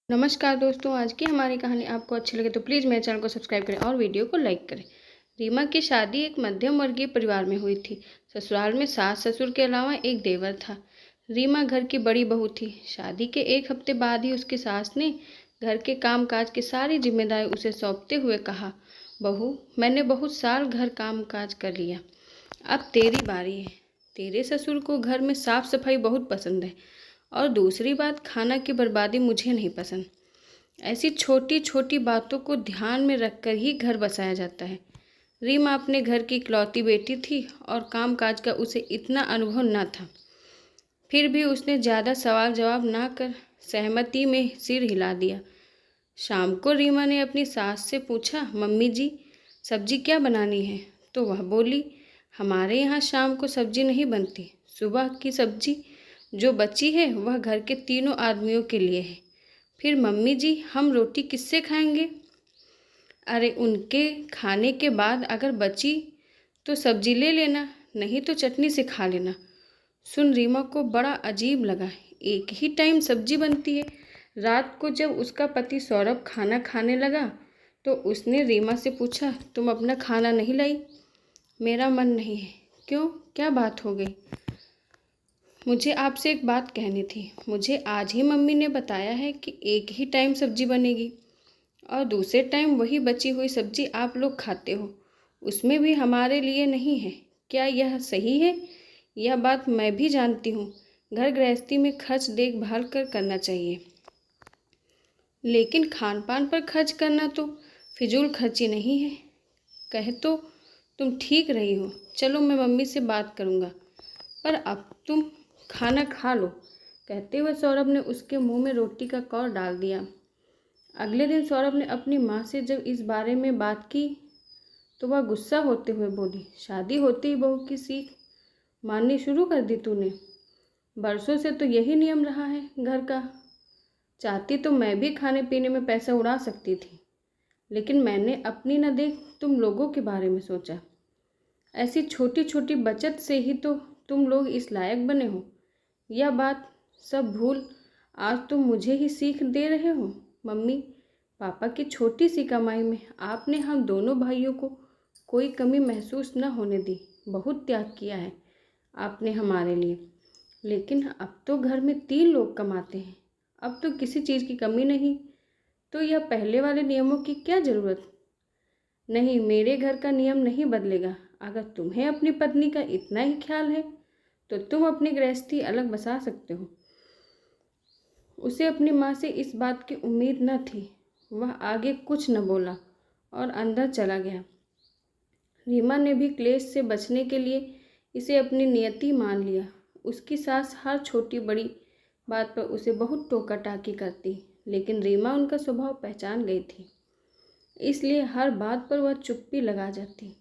नमस्कार दोस्तों, आज की हमारी कहानी आपको अच्छी लगे तो प्लीज़ मेरे चैनल को सब्सक्राइब करें और वीडियो को लाइक करें। रीमा की शादी एक मध्यम वर्गीय परिवार में हुई थी। ससुराल में सास ससुर के अलावा एक देवर था। रीमा घर की बड़ी बहू थी। शादी के एक हफ्ते बाद ही उसकी सास ने घर के कामकाज की सारी जिम्मेदारी उसे सौंपते हुए कहा, बहू, मैंने बहुत साल घर काम काज कर लिया, अब तेरी बारी है। तेरे ससुर को घर में साफ सफाई बहुत पसंद है और दूसरी बात, खाना की बर्बादी मुझे नहीं पसंद। ऐसी छोटी छोटी बातों को ध्यान में रखकर ही घर बसाया जाता है। रीमा अपने घर की इकलौती बेटी थी और कामकाज का उसे इतना अनुभव न था। फिर भी उसने ज़्यादा सवाल जवाब ना कर सहमति में सिर हिला दिया। शाम को रीमा ने अपनी सास से पूछा, मम्मी जी, सब्जी क्या बनानी है? तो वह बोली, हमारे यहाँ शाम को सब्जी नहीं बनती। सुबह की सब्जी जो बची है वह घर के तीनों आदमियों के लिए है। फिर मम्मी जी, हम रोटी किससे खाएंगे? अरे, उनके खाने के बाद अगर बची तो सब्जी ले लेना, नहीं तो चटनी से खा लेना। सुन रीमा को बड़ा अजीब लगा, एक ही टाइम सब्जी बनती है। रात को जब उसका पति सौरभ खाना खाने लगा तो उसने रीमा से पूछा, तुम अपना खाना नहीं लाई? मेरा मन नहीं है। क्यों, क्या बात हो गई? मुझे आपसे एक बात कहनी थी। मुझे आज ही मम्मी ने बताया है कि एक ही टाइम सब्जी बनेगी और दूसरे टाइम वही बची हुई सब्जी आप लोग खाते हो, उसमें भी हमारे लिए नहीं है। क्या यह सही है? यह बात मैं भी जानती हूँ, घर गृहस्थी में खर्च देखभाल कर करना चाहिए, लेकिन खान पान पर खर्च करना तो फिजूल खर्ची नहीं है। कहे तो तुम ठीक रही हो। चलो, मैं मम्मी से बात करूँगा, पर अब तुम खाना खा लो। कहते हुए सौरभ ने उसके मुंह में रोटी का कौर डाल दिया। अगले दिन सौरभ ने अपनी माँ से जब इस बारे में बात की तो वह गुस्सा होते हुए बोली, शादी होते ही बहू की सीख माननी शुरू कर दी तूने। बरसों से तो यही नियम रहा है घर का। चाहती तो मैं भी खाने पीने में पैसा उड़ा सकती थी, लेकिन मैंने अपनी न देख तुम लोगों के बारे में सोचा। ऐसी छोटी छोटी बचत से ही तो तुम लोग इस लायक बने हो। यह बात सब भूल आज तुम मुझे ही सीख दे रहे हो। मम्मी, पापा की छोटी सी कमाई में आपने हम दोनों भाइयों को कोई कमी महसूस न होने दी। बहुत त्याग किया है आपने हमारे लिए, लेकिन अब तो घर में 3 लोग कमाते हैं, अब तो किसी चीज़ की कमी नहीं। तो यह पहले वाले नियमों की क्या ज़रूरत? नहीं, मेरे घर का नियम नहीं बदलेगा। अगर तुम्हें अपनी पत्नी का इतना ही ख्याल है तो तुम अपनी गृहस्थी अलग बसा सकते हो। उसे अपनी माँ से इस बात की उम्मीद न थी। वह आगे कुछ न बोला और अंदर चला गया। रीमा ने भी क्लेश से बचने के लिए इसे अपनी नियति मान लिया। उसकी सास हर छोटी बड़ी बात पर उसे बहुत टोका टाकी करती, लेकिन रीमा उनका स्वभाव पहचान गई थी, इसलिए हर बात पर वह चुप्पी लगा जाती।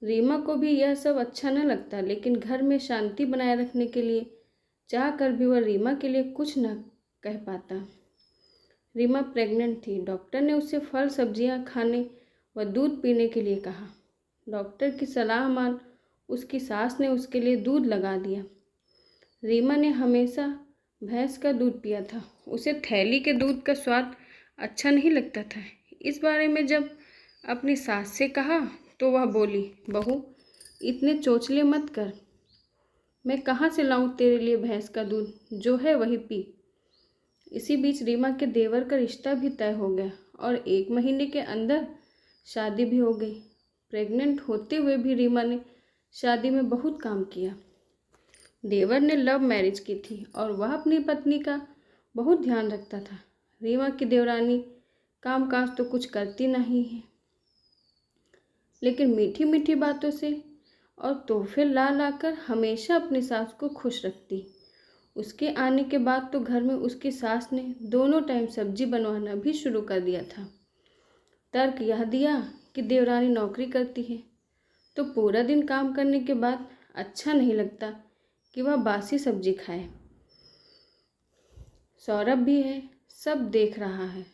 रीमा को भी यह सब अच्छा न लगता, लेकिन घर में शांति बनाए रखने के लिए चाह कर भी वह रीमा के लिए कुछ न कह पाता। रीमा प्रेग्नेंट थी। डॉक्टर ने उसे फल सब्जियां खाने व दूध पीने के लिए कहा। डॉक्टर की सलाह मान उसकी सास ने उसके लिए दूध लगा दिया। रीमा ने हमेशा भैंस का दूध पिया था। उसे थैली के दूध का स्वाद अच्छा नहीं लगता था। इस बारे में जब अपनी सास से कहा तो वह बोली, बहू, इतने चोचले मत कर। मैं कहाँ से लाऊं तेरे लिए भैंस का दूध? जो है वही पी। इसी बीच रीमा के देवर का रिश्ता भी तय हो गया और 1 महीने के अंदर शादी भी हो गई। प्रेग्नेंट होते हुए भी रीमा ने शादी में बहुत काम किया। देवर ने लव मैरिज की थी और वह अपनी पत्नी का बहुत ध्यान रखता था। रीमा की देवरानी कामकाज तो कुछ करती नहीं है, लेकिन मीठी मीठी बातों से और तोहफे ला लाकर हमेशा अपनी सास को खुश रखती। उसके आने के बाद तो घर में उसकी सास ने दोनों टाइम सब्जी बनवाना भी शुरू कर दिया था। तर्क यह दिया कि देवरानी नौकरी करती है तो पूरा दिन काम करने के बाद अच्छा नहीं लगता कि वह बासी सब्जी खाए। सौरभ भी है, सब देख रहा है,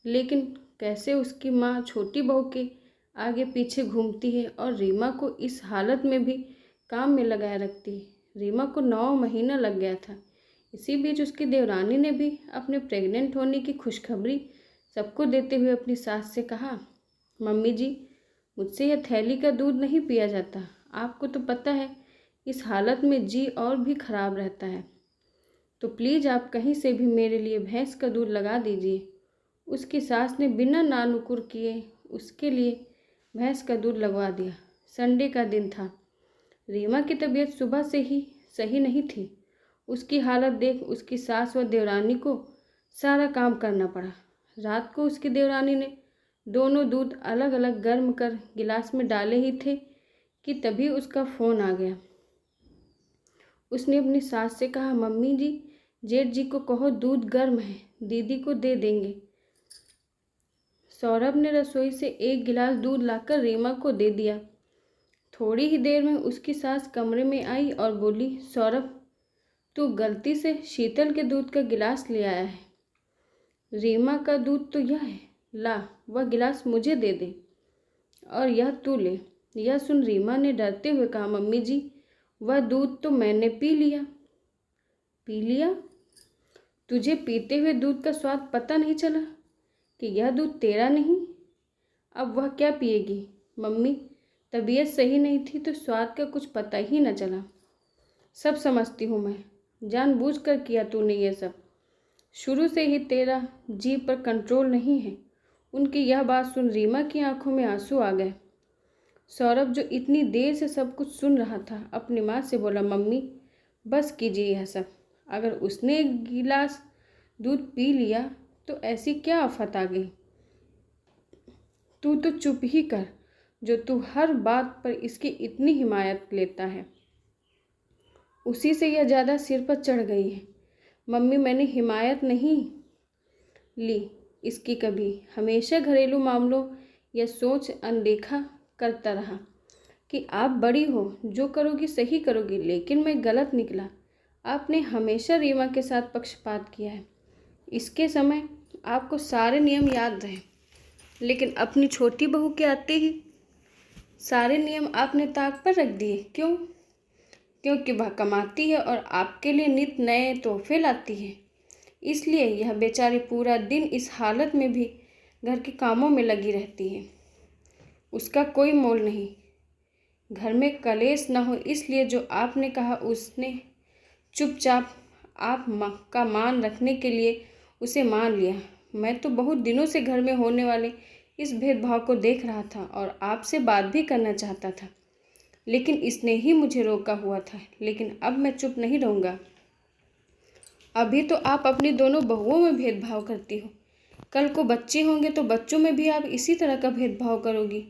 लेकिन कैसे उसकी माँ छोटी बहू के आगे पीछे घूमती है और रीमा को इस हालत में भी काम में लगाए रखती है। रीमा को 9 महीना लग गया था इसी बीच उसकी देवरानी ने भी अपने प्रेग्नेंट होने की खुशखबरी सबको देते हुए अपनी सास से कहा, मम्मी जी, मुझसे यह थैली का दूध नहीं पिया जाता। आपको तो पता है इस हालत में जी और भी खराब रहता है, तो प्लीज़ आप कहीं से भी मेरे लिए भैंस का दूध लगा दीजिए। उसकी सास ने बिना नानुकुर किए उसके लिए भैंस का दूध लगवा दिया। संडे का दिन था। रीमा की तबीयत सुबह से ही सही नहीं थी। उसकी हालत देख उसकी सास व देवरानी को सारा काम करना पड़ा। रात को उसकी देवरानी ने दोनों दूध अलग अलग गर्म कर गिलास में डाले ही थे कि तभी उसका फ़ोन आ गया। उसने अपनी सास से कहा, मम्मी जी, जेठ जी को कहो दूध गर्म है, दीदी को दे देंगे। सौरभ ने रसोई से एक गिलास दूध लाकर रीमा को दे दिया। थोड़ी ही देर में उसकी सास कमरे में आई और बोली, सौरभ, तू गलती से शीतल के दूध का गिलास ले आया है। रीमा का दूध तो यह है, ला वह गिलास मुझे दे दे और यह तू ले। यह सुन रीमा ने डरते हुए कहा, मम्मी जी, वह दूध तो मैंने पी लिया। पी लिया? तुझे पीते हुए दूध का स्वाद पता नहीं चला कि यह दूध तेरा नहीं? अब वह क्या पिएगी? मम्मी, तबीयत सही नहीं थी तो स्वाद का कुछ पता ही न चला। सब समझती हूँ मैं, जानबूझकर किया तूने ये सब। शुरू से ही तेरा जीभ पर कंट्रोल नहीं है। उनकी यह बात सुन रीमा की आंखों में आंसू आ गए। सौरभ, जो इतनी देर से सब कुछ सुन रहा था, अपनी माँ से बोला, मम्मी बस कीजिए यह सब। अगर उसने एक गिलास दूध पी लिया तो ऐसी क्या आफत आ गई? तू तो चुप ही कर, जो तू हर बात पर इसकी इतनी हिमायत लेता है। उसी से यह ज़्यादा सिर पर चढ़ गई है। मम्मी, मैंने हिमायत नहीं ली इसकी कभी। हमेशा घरेलू मामलों या सोच अनदेखा करता रहा कि आप बड़ी हो, जो करोगी सही करोगी, लेकिन मैं गलत निकला। आपने हमेशा रीमा के साथ पक्षपात किया है। इसके समय आपको सारे नियम याद रहे, लेकिन अपनी छोटी बहू के आते ही सारे नियम आपने ताक पर रख दिए। क्यों? क्योंकि वह कमाती है और आपके लिए नित नए तोहफे लाती है। इसलिए यह बेचारी पूरा दिन इस हालत में भी घर के कामों में लगी रहती है। उसका कोई मोल नहीं। घर में कलेश न हो इसलिए जो आपने कहा उसने चुपचाप आप का मान रखने के लिए उसे मान लिया। मैं तो बहुत दिनों से घर में होने वाले इस भेदभाव को देख रहा था और आपसे बात भी करना चाहता था, लेकिन इसने ही मुझे रोका हुआ था। लेकिन अब मैं चुप नहीं रहूँगा। अभी तो आप अपनी दोनों बहुओं में भेदभाव करती हो, कल को बच्चे होंगे तो बच्चों में भी आप इसी तरह का भेदभाव करोगी,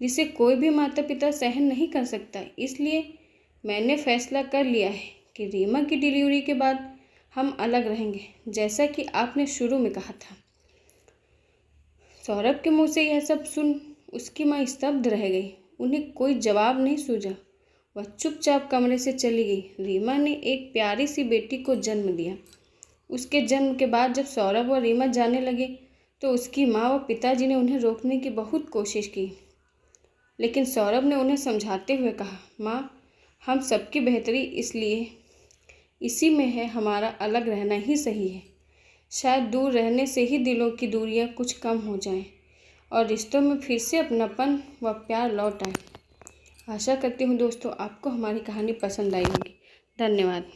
जिसे कोई भी माता पिता सहन नहीं कर सकता। इसलिए मैंने फैसला कर लिया है कि रीमा की डिलीवरी के बाद हम अलग रहेंगे, जैसा कि आपने शुरू में कहा था। सौरभ के मुंह से यह सब सुन उसकी माँ स्तब्ध रह गई। उन्हें कोई जवाब नहीं सूझा। वह चुपचाप कमरे से चली गई। रीमा ने एक प्यारी सी बेटी को जन्म दिया। उसके जन्म के बाद जब सौरभ और रीमा जाने लगे तो उसकी माँ व पिताजी ने उन्हें रोकने की बहुत कोशिश की, लेकिन सौरभ ने उन्हें समझाते हुए कहा, माँ, हम सबकी बेहतरी इसी में है, हमारा अलग रहना ही सही है। शायद दूर रहने से ही दिलों की दूरियां कुछ कम हो जाएं और रिश्तों में फिर से अपनापन व प्यार लौट आए। आशा करती हूँ दोस्तों आपको हमारी कहानी पसंद आई होगी। धन्यवाद।